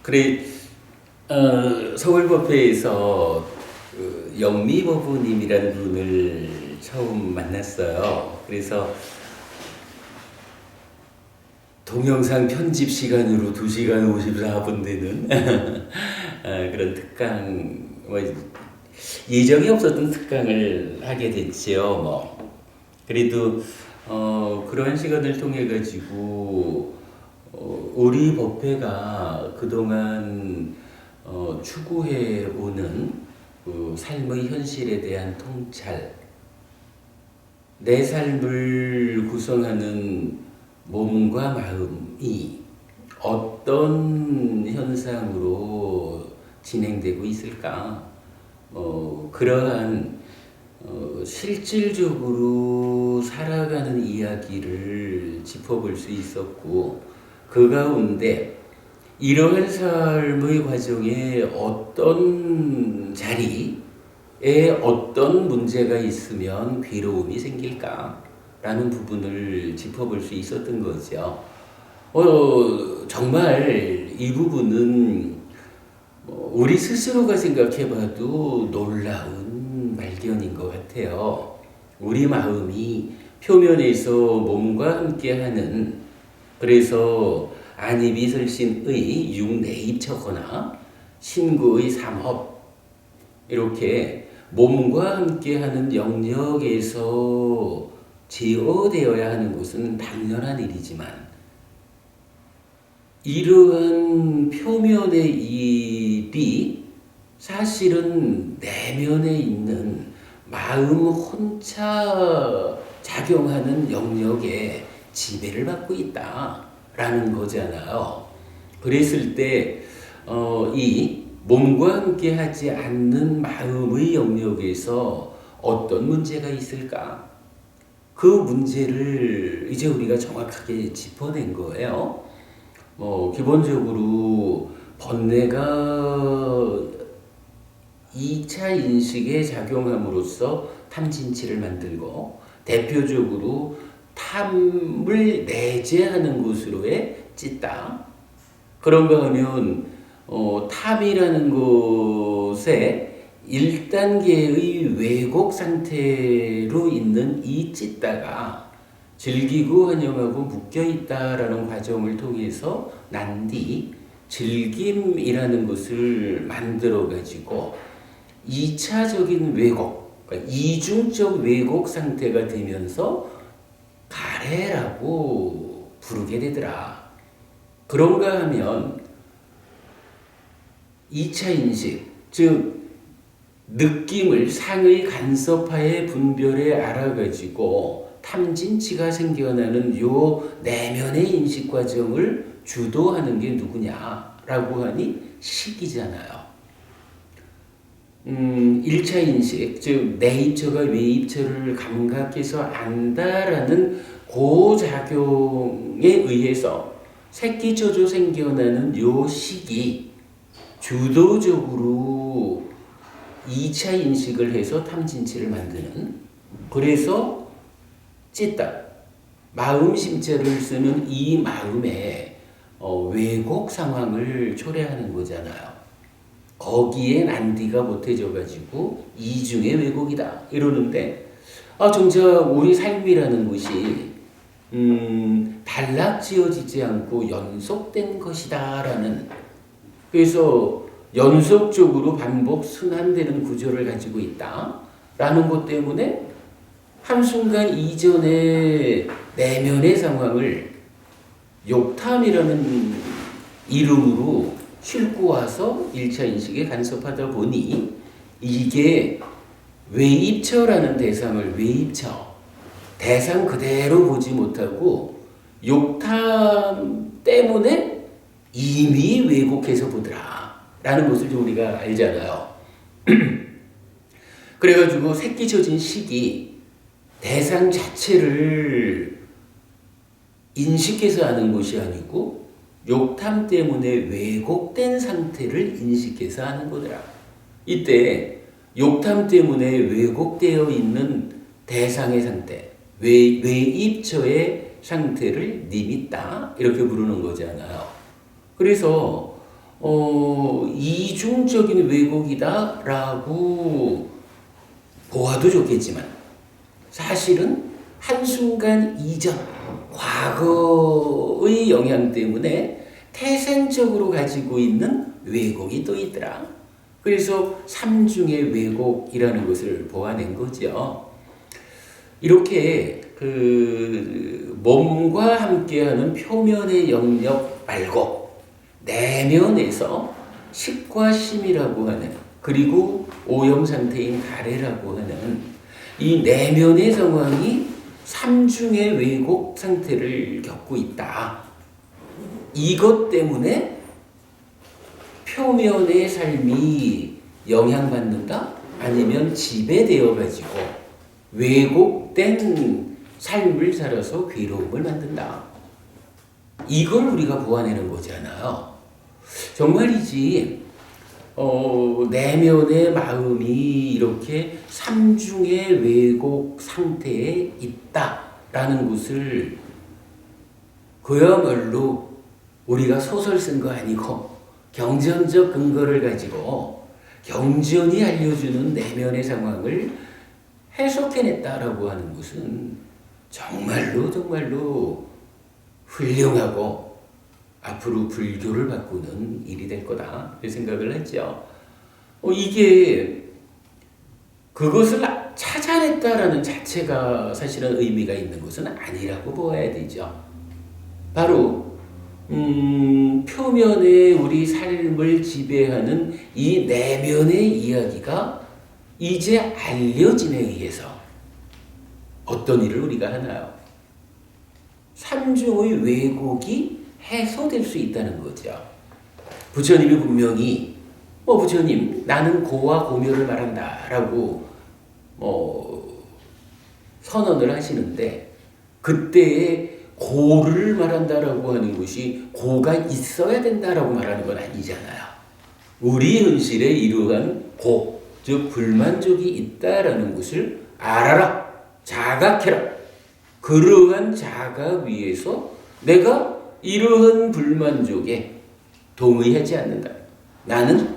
그래, 서울법회에서 그 영미법부님이라는 분을 처음 만났어요. 그래서 동영상 편집 시간으로 2시간 54분 되는 그런 특강, 뭐 예정이 없었던 특강을 하게 됐지요. 뭐 그래도 그러한 시간을 통해 가지고 우리 법회가 그동안 추구해 오는 그 삶의 현실에 대한 통찰, 내 삶을 구성하는 몸과 마음이 어떤 현상으로 진행되고 있을까? 그러한 실질적으로 살아가는 이야기를 짚어볼 수 있었고, 그 가운데 이러한 삶의 과정에 어떤 자리에 어떤 문제가 있으면 괴로움이 생길까라는 부분을 짚어볼 수 있었던 거죠. 정말 이 부분은 우리 스스로가 생각해봐도 놀라운 발견인 것 같아요. 우리 마음이 표면에서 몸과 함께하는, 그래서 안이비설신의 육내입처거나 신구의 삼업, 이렇게 몸과 함께하는 영역에서 제어되어야 하는 것은 당연한 일이지만, 이러한 표면의 일이 사실은 내면에 있는 마음 혼자 작용하는 영역에 지배를 받고 있다라는 거잖아요. 그랬을 때 이 몸과 함께 하지 않는 마음의 영역에서 어떤 문제가 있을까? 그 문제를 이제 우리가 정확하게 짚어낸 거예요. 기본적으로 번뇌가 2차 인식에 작용함으로써 탐진치를 만들고, 대표적으로 탐을 내재하는 것으로의 찢다. 그런가 하면 탐이라는 것에 1단계의 왜곡 상태로 있는 이 찢다가 즐기고 환영하고 묶여있다라는 과정을 통해서 난 뒤 즐김이라는 것을 만들어가지고 2차적인 왜곡, 그러니까 이중적 왜곡 상태가 되면서 가래라고 부르게 되더라. 그런가 하면 2차 인식, 즉 느낌을 상의 간섭하에 분별해 알아가지고 탐진치가 생겨나는 요 내면의 인식 과정을 주도하는 게 누구냐라고 하니 식이잖아요. 1차 인식, 즉 내입처가 외입처를 감각해서 안다라는 그 작용에 의해서 새끼처조 생겨나는 요 식이 주도적으로 2차 인식을 해서 탐진치를 만드는, 그래서 찢다, 마음 심자를 쓰는 이 마음의 왜곡 상황을 초래하는 거잖아요. 거기에 난디가 못해져가지고 이중의 왜곡이다 이러는데, 정작 우리 삶이라는 것이 단락지어지지 않고 연속된 것이다라는, 그래서 연속적으로 반복 순환되는 구조를 가지고 있다라는 것 때문에 한순간 이전의 내면의 상황을 욕탐이라는 이름으로 싣고 와서 1차 인식에 간섭하다 보니 이게 외입처라는 대상을 대상 그대로 보지 못하고 욕탐 때문에 이미 왜곡해서 보더라 라는 것을 우리가 알잖아요. 그래가지고 새끼쳐진 식이 대상 자체를 인식해서 하는 것이 아니고 욕탐 때문에 왜곡된 상태를 인식해서 하는 거더라. 이때 욕탐 때문에 왜곡되어 있는 대상의 상태, 외입처의 상태를 니미따 이렇게 부르는 거잖아요. 그래서 이중적인 왜곡이다라고 보아도 좋겠지만 사실은 한순간 이전, 과거의 영향 때문에 태생적으로 가지고 있는 왜곡이 또 있더라. 그래서 삼중의 왜곡이라는 것을 보아낸 거죠. 이렇게 몸과 함께하는 표면의 영역 말고 내면에서 식과 심이라고 하는, 그리고 오염 상태인 가래라고 하는 이 내면의 상황이 삼중의 왜곡 상태를 겪고 있다. 이것 때문에 표면의 삶이 영향받는다? 아니면 지배되어 가지고 왜곡된 삶을 살아서 괴로움을 만든다. 이걸 우리가 보아내는 거잖아요. 정말이지 내면의 마음이 이렇게 삼중의 왜곡 상태에 있다라는 것을 그야말로 우리가 소설 쓴 거 아니고 경전적 근거를 가지고 경전이 알려주는 내면의 상황을 해석해냈다라고 하는 것은 정말로 훌륭하고 앞으로 불교를 바꾸는 일이 될 거다 생각을 했죠. 이게 그것을 찾아냈다라는 자체가 사실은 의미가 있는 것은 아니라고 보아야 되죠. 바로 표면에 우리 삶을 지배하는 이 내면의 이야기가 이제 알려짐에 의해서 어떤 일을 우리가 하나요? 삼중의 왜곡이 해소될 수 있다는 거죠. 부처님이 분명히 부처님 나는 고와 고멸을 말한다 라고 선언을 하시는데, 그때에 고를 말한다라고 하는 것이 고가 있어야 된다라고 말하는 건 아니잖아요. 우리 현실에 이러한 고, 즉 불만족이 있다라는 것을 알아라, 자각해라. 그러한 자각 위에서 내가 이러한 불만족에 동의하지 않는다. 나는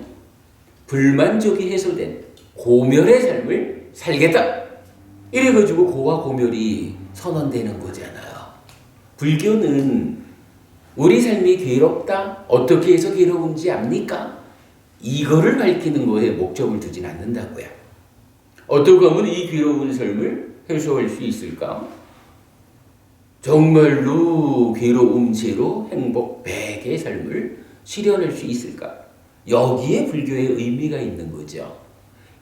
불만족이 해소된 고멸의 삶을 살겠다. 이래가지고 고와 고멸이 선언되는 거잖아요. 불교는 우리 삶이 괴롭다, 어떻게 해서 괴로운지 압니까? 이거를 밝히는 거에 목적을 두진 않는다고요. 어떻게 하면 이 괴로운 삶을 해소할 수 있을까? 정말로 괴로움 제로 행복 100의 삶을 실현할 수 있을까? 여기에 불교의 의미가 있는 거죠.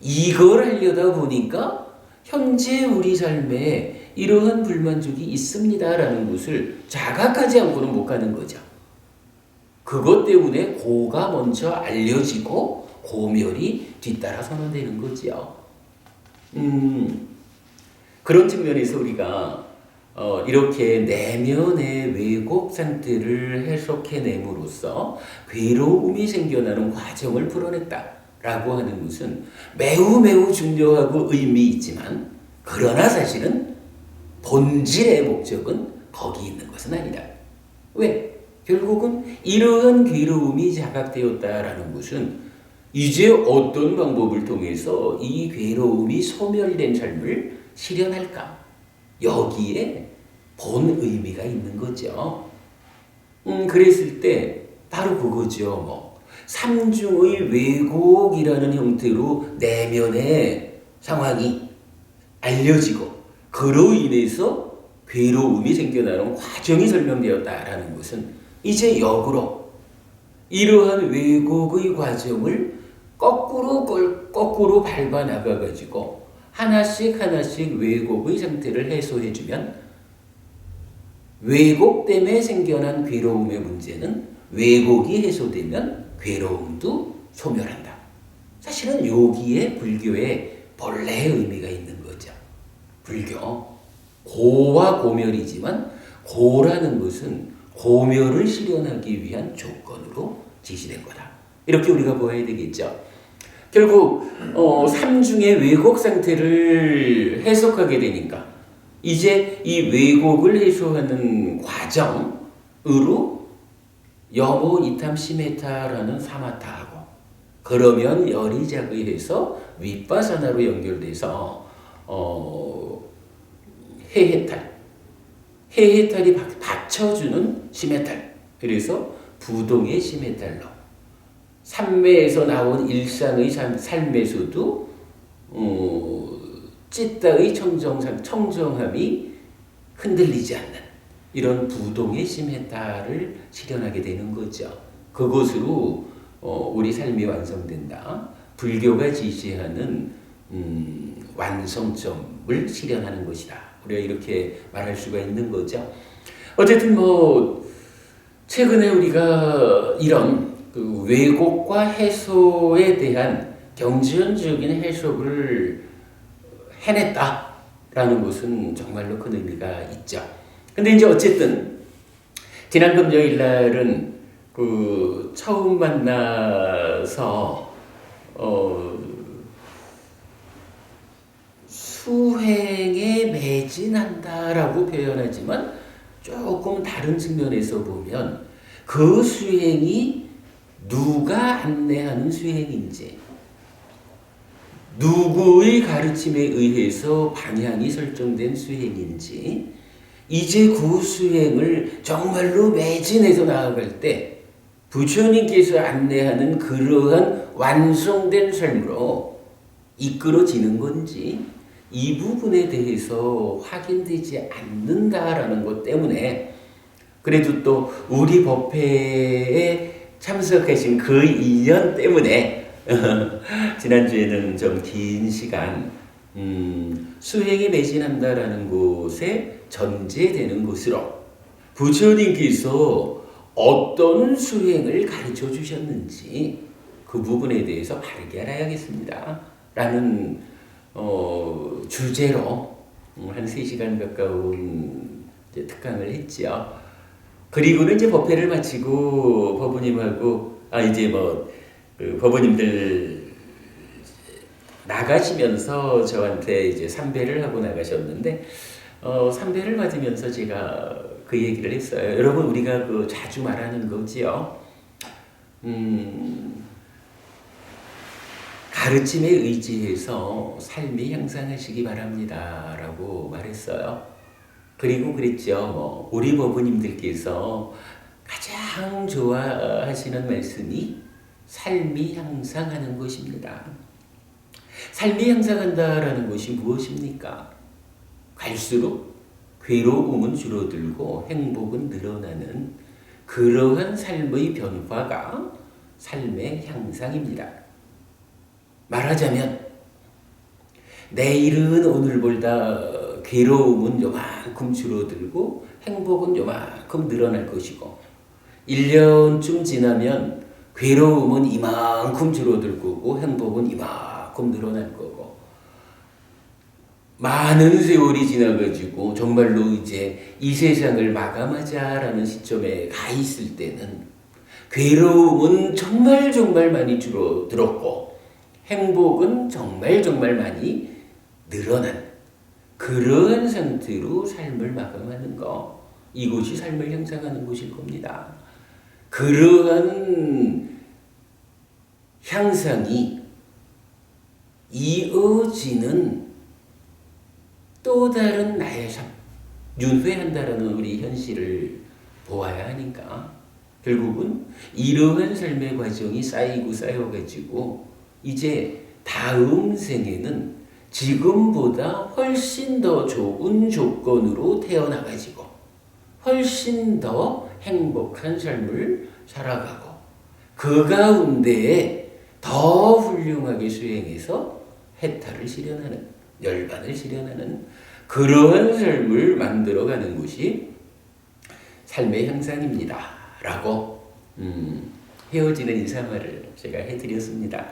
이걸 하려다 보니까 현재 우리 삶에 이러한 불만족이 있습니다라는 것을 자각하지 않고는 못 가는 거죠. 그것 때문에 고가 먼저 알려지고 고멸이 뒤따라 선언되는 거죠. 그런 측면에서 우리가 이렇게 내면의 왜곡 상태를 해석해냄으로써 괴로움이 생겨나는 과정을 풀어냈다라고 하는 것은 매우 중요하고 의미 있지만, 그러나 사실은 본질의 목적은 거기 있는 것은 아니다. 왜? 결국은 이러한 괴로움이 자각되었다라는 것은 이제 어떤 방법을 통해서 이 괴로움이 소멸된 삶을 실현할까? 여기에 본 의미가 있는 거죠. 그랬을 때 바로 그거죠. 삼중의 왜곡이라는 형태로 내면의 상황이 알려지고 그로 인해서 괴로움이 생겨나는 과정이 설명되었다라는 것은 이제 역으로 이러한 왜곡의 과정을 거꾸로 밟아 나가가지고 하나씩 왜곡의 상태를 해소해주면 왜곡 때문에 생겨난 괴로움의 문제는 왜곡이 해소되면 괴로움도 소멸한다. 사실은 여기에 불교의 본래의 의미가 있는 거죠. 불교 고와 고멸이지만 고라는 것은 고멸을 실현하기 위한 조건으로 제시된 거다. 이렇게 우리가 보아야 되겠죠. 결국 삼중의 왜곡 상태를 해석하게 되니까 이제 이 왜곡을 해소하는 과정으로 여모 이탐 시메타라는 사마타하고 그러면 여리작의해서 윗바사나로 연결돼서 해해탈이 받쳐주는 시메탈. 그래서 부동의 시메탈로 삼매에서 나온 일상의 삶에서도 찌따의 청정함이 흔들리지 않는 이런 부동의 시메탈을 실현하게 되는 거죠. 그것으로 우리 삶이 완성된다. 불교가 지시하는 완성점을 실현하는 것이다. 우리가 이렇게 말할 수가 있는 거죠. 어쨌든 최근에 우리가 이런 그 왜곡과 해소에 대한 경전적인 해석을 해냈다라는 것은 정말로 큰 의미가 있죠. 근데 이제 어쨌든 지난 금요일 날은 그 처음 만나서 수행에 매진한다라고 표현하지만 조금 다른 측면에서 보면 그 수행이 누가 안내하는 수행인지 누구의 가르침에 의해서 방향이 설정된 수행인지 이제 그 수행을 정말로 매진해서 나아갈 때 부처님께서 안내하는 그러한 완성된 삶으로 이끌어지는 건지 이 부분에 대해서 확인되지 않는다라는 것 때문에 그래도 또 우리 법회에 참석하신 그 인연 때문에 지난주에는 좀 긴 시간 수행에 매진한다라는 곳에 전제되는 것으로 부처님께서 어떤 수행을 가르쳐 주셨는지 그 부분에 대해서 바르게 알아야겠습니다. 라는 주제로 한 3시간 가까운 특강을 했죠. 그리고는 이제 법회를 마치고 법부님하고 이제 그 법부님들 나가시면서 저한테 이제 삼배를 하고 나가셨는데 삼배를 맞으면서 제가 그 얘기를 했어요. 여러분 우리가 그 자주 말하는 거지요. 가르침에 의지해서 삶이 향상하시기 바랍니다. 라고 말했어요. 그리고 그랬죠. 우리 법부님들께서 가장 좋아하시는 말씀이 삶이 향상하는 것입니다. 삶이 향상한다라는 것이 무엇입니까? 갈수록 괴로움은 줄어들고 행복은 늘어나는 그러한 삶의 변화가 삶의 향상입니다. 말하자면 내일은 오늘보다 괴로움은 요만큼 줄어들고 행복은 요만큼 늘어날 것이고 1년쯤 지나면 괴로움은 이만큼 줄어들 거고 행복은 이만큼 늘어날 거고 많은 세월이 지나가지고 정말로 이제 이 세상을 마감하자라는 시점에 가 있을 때는 괴로움은 정말 많이 줄어들었고 행복은 정말 많이 늘어난 그러한 상태로 삶을 마감하는 거 이것이 삶을 향상하는 것일 겁니다. 그러한 향상이 이어지는 또 다른 나의 삶, 윤회한다라는 우리 현실을 보아야 하니까 결국은 이러한 삶의 과정이 쌓여가지고 이제 다음 생에는 지금보다 훨씬 더 좋은 조건으로 태어나가지고 훨씬 더 행복한 삶을 살아가고 그 가운데에 더 훌륭하게 수행해서 해탈을 실현하는 열반을 실현하는 그러한 삶을 만들어가는 것이 삶의 향상입니다. 라고 헤어지는 인사말을 제가 해드렸습니다.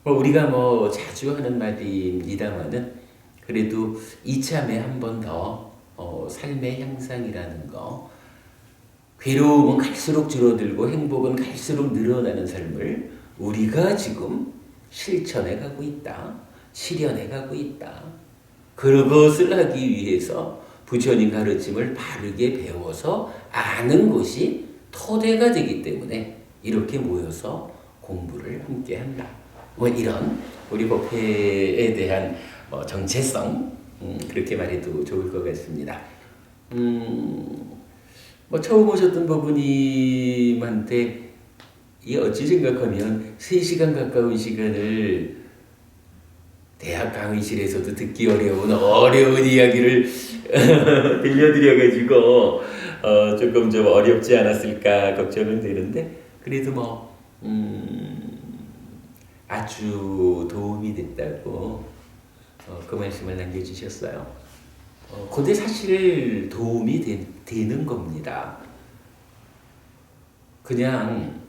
우리가 자주 하는 말입니다만은 그래도 이참에 한 번 더 삶의 향상이라는 거 괴로움은 갈수록 줄어들고 행복은 갈수록 늘어나는 삶을 우리가 지금 실천해 가고 있다. 실현해 가고 있다. 그것을 하기 위해서 부처님 가르침을 바르게 배워서 아는 것이 토대가 되기 때문에 이렇게 모여서 공부를 함께 한다. 뭐 이런 우리 법회에 대한 정체성, 그렇게 말해도 좋을 것 같습니다. 뭐 처음 오셨던 법부님한테 이 어찌 생각하면 3시간 가까운 시간을 대학 강의실에서도 듣기 어려운 이야기를 들려드려가지고 조금 좀 어렵지 않았을까 걱정은 되는데, 그래도 뭐 아주 도움이 됐다고 그 말씀을 남겨주셨어요. 그게 사실 도움이 되는 겁니다. 그냥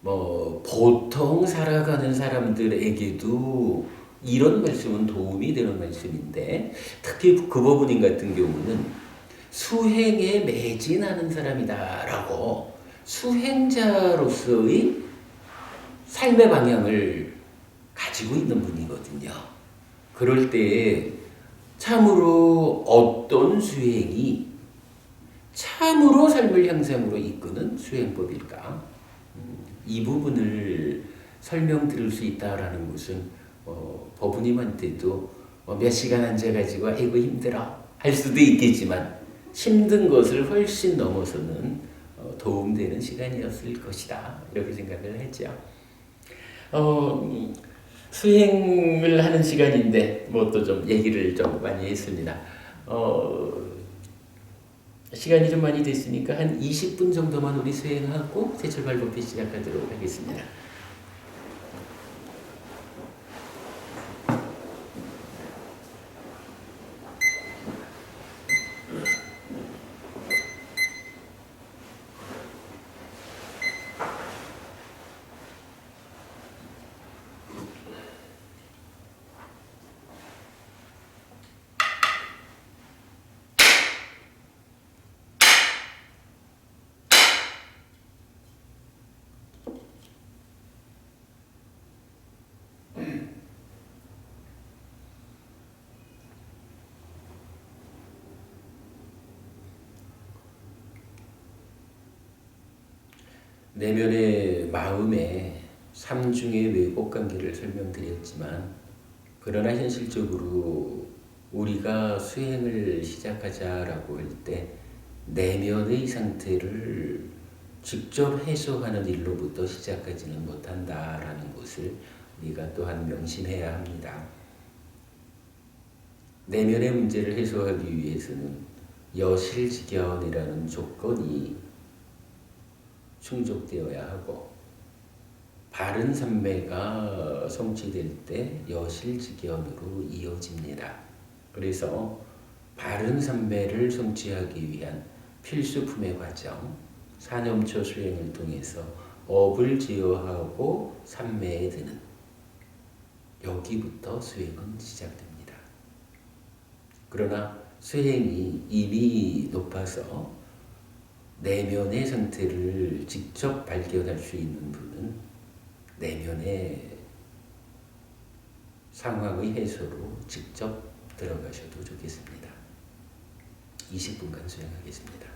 뭐 보통 살아가는 사람들에게도 이런 말씀은 도움이 되는 말씀인데, 특히 그 법부님 같은 경우는 수행에 매진하는 사람이다라고 수행자로서의 삶의 방향을 가지고 있는 분이거든요. 그럴 때 참으로 어떤 수행이 참으로 삶을 향상으로 이끄는 수행법일까? 이 부분을 설명드릴 수 있다라는 것은 법부님한테도 몇 시간 앉아가지고 아이고 힘들어 할 수도 있겠지만 힘든 것을 훨씬 넘어서는 도움되는 시간이었을 것이다, 이렇게 생각을 했죠. 수행을 하는 시간인데 뭐 또 좀 얘기를 좀 많이 했습니다. 시간이 좀 많이 됐으니까 한 20분 정도만 우리 수행하고 새출발 법회 시작하도록 하겠습니다. 내면의 마음의 삼중의 왜곡 관계를 설명드렸지만, 그러나 현실적으로 우리가 수행을 시작하자라고 할 때 내면의 상태를 직접 해소하는 일로부터 시작하지는 못한다라는 것을 우리가 또한 명심해야 합니다. 내면의 문제를 해소하기 위해서는 여실직견이라는 조건이 충족되어야 하고, 바른 삼매가 성취될 때 여실직견으로 이어집니다. 그래서 바른 삼매를 성취하기 위한 필수품의 과정, 사념처 수행을 통해서 업을 제어하고 삼매에 드는, 여기부터 수행은 시작됩니다. 그러나 수행이 이미 높아서 내면의 상태를 직접 발견할 수 있는 분은 내면의 상황의 해소로 직접 들어가셔도 좋겠습니다. 20분간 수행하겠습니다.